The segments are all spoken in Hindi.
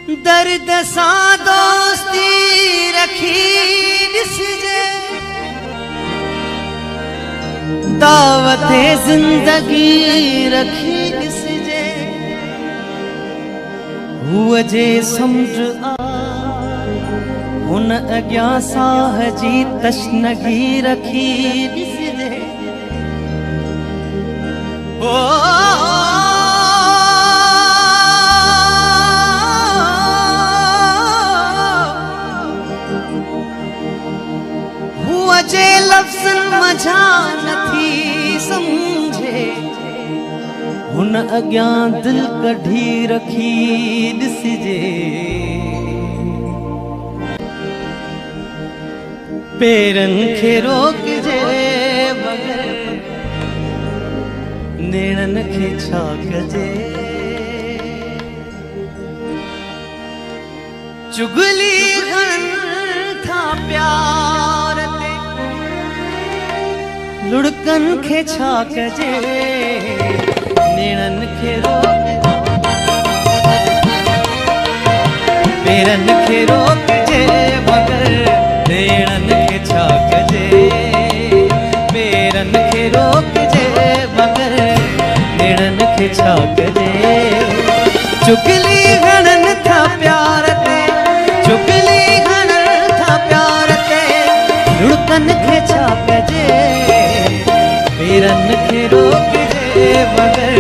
दर्द सा दोस्ती रखी ॾिसजे, दावत ज़िंदगी रखी ॾिसजे, हुअ जे सम्झ आ हुन अॻियां साह जी तशनगी रखी ॾिसजे। हुअ जे लफ़्ज़नि मझा नथी सम्झे, हुन अॻियां दिल कढी रखी ॾिसजे। पेरनि खे रोकजे बग़ैर नेणनि खे छा कजे, चुगली हणनि था प्यार ते, लुड़कनि खे छा कजे, नेणनि खे रोकजे, पेरनि खे रोकजे मगर नेणनि खे छा कजे, पेरनि खे रोकजे मगर नेणनि खे छा कजे। चुगली हणनि था प्यार ते, चुगली हणनि था प्यार ते, लुड़कनि खे छा कजे, पेरनि खे रोकजे मगर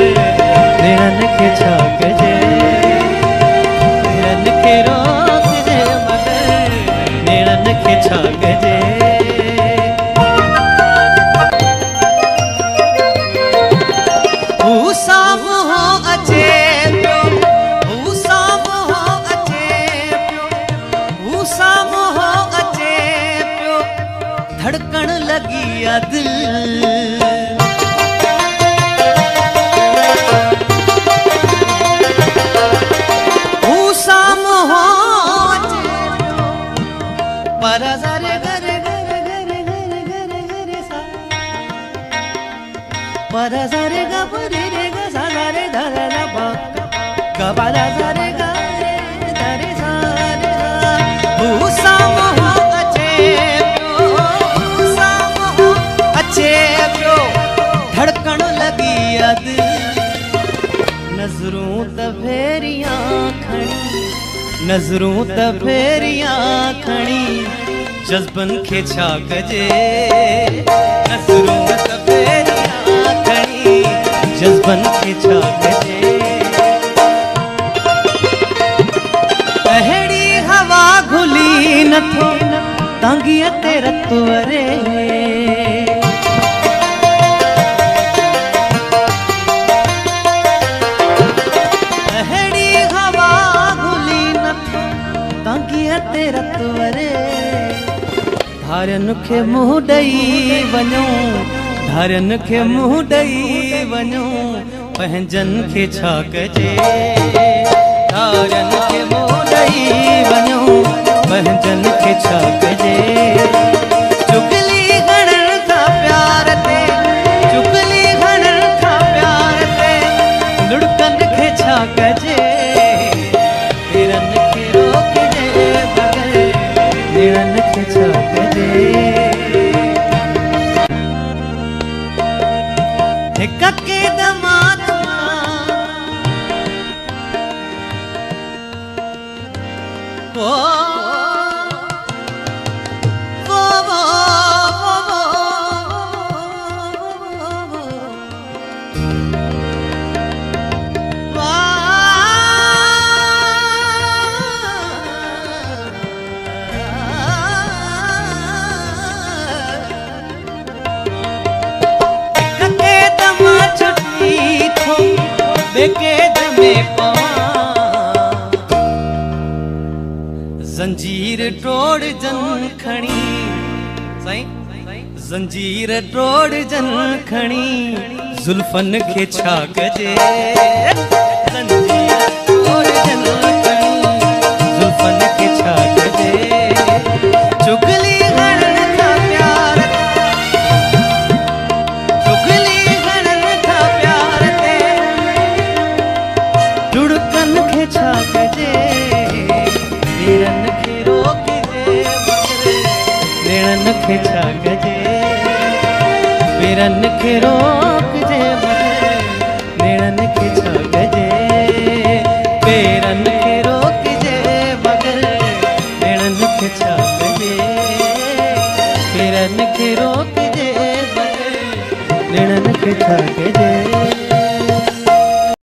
नेणनि खे छा कजे, पेरनि खे रोकजे मगर नेणनि खे छा कजे। हू साम्हूं अचे पियो, हू साम्हूं अचे पियो, हू साम्हूं अचे पियो, धड़कण लगी आ दिल, हू साम्हूं अचे पियो, पर ज़रे गरे गरे गरे गरे गरे गरे सा, पर ज़रे ग रे रे ग सा रे ध रे ध प ग प ध रे ग रे ध रे सा रे सा। हू साम्हूं अचे पियो, हू साम्हूं अचे पियो, धड़कण लगी आ दिल, नज़रूं त फेरियां खणी, नज़रूं त फेरियां खणी, जज़्बनि खे छा कजे, नज़रूं त फेरियां खणी, जज़्बनि खे छा कजे। अहिड़ी हवा घुली नथो तांगीअ ते रत वरे, अहिड़ी हवा घुली नथो तांगीअ ते रत वरे, धारियनि खे मुंहुं ॾेई वञूं, धारियनि खे मुंहुं ॾेई वञूं, पंहिंजनि खे छा कजे, धारियनि खे मुंहुं ॾेई वञूं, पंहिंजनि खे छा कजे। चुगली हणनि था प्यार ते, चुगली हणनि था प्यार ते, लुड़कनि खे छा कजे, पेरनि खे रोकजे बग़ैर नेणनि खे छा कजे। हिक क़दमात ओ जंजीर तोड़ जन खणी, जंजीर तोड़ जन खणी, जुल्फन खे छा कजे, जंजीर तोड़ जन खणी, जुल्फन खे छा कजे। चुगली हणनि था प्यार, चुगली हणनि था प्यार ते, लुड़कनि खे छा कजे। पेरन खे रोकजे मगर नेणन खे छा कजे। पेरन खे रोकजे मगर नेणन खे छा कजे। पेरन खे रोकजे मगर नेणन खे छा कजे। पेरन खे रोकजे मगर नेणन खे छा कजे।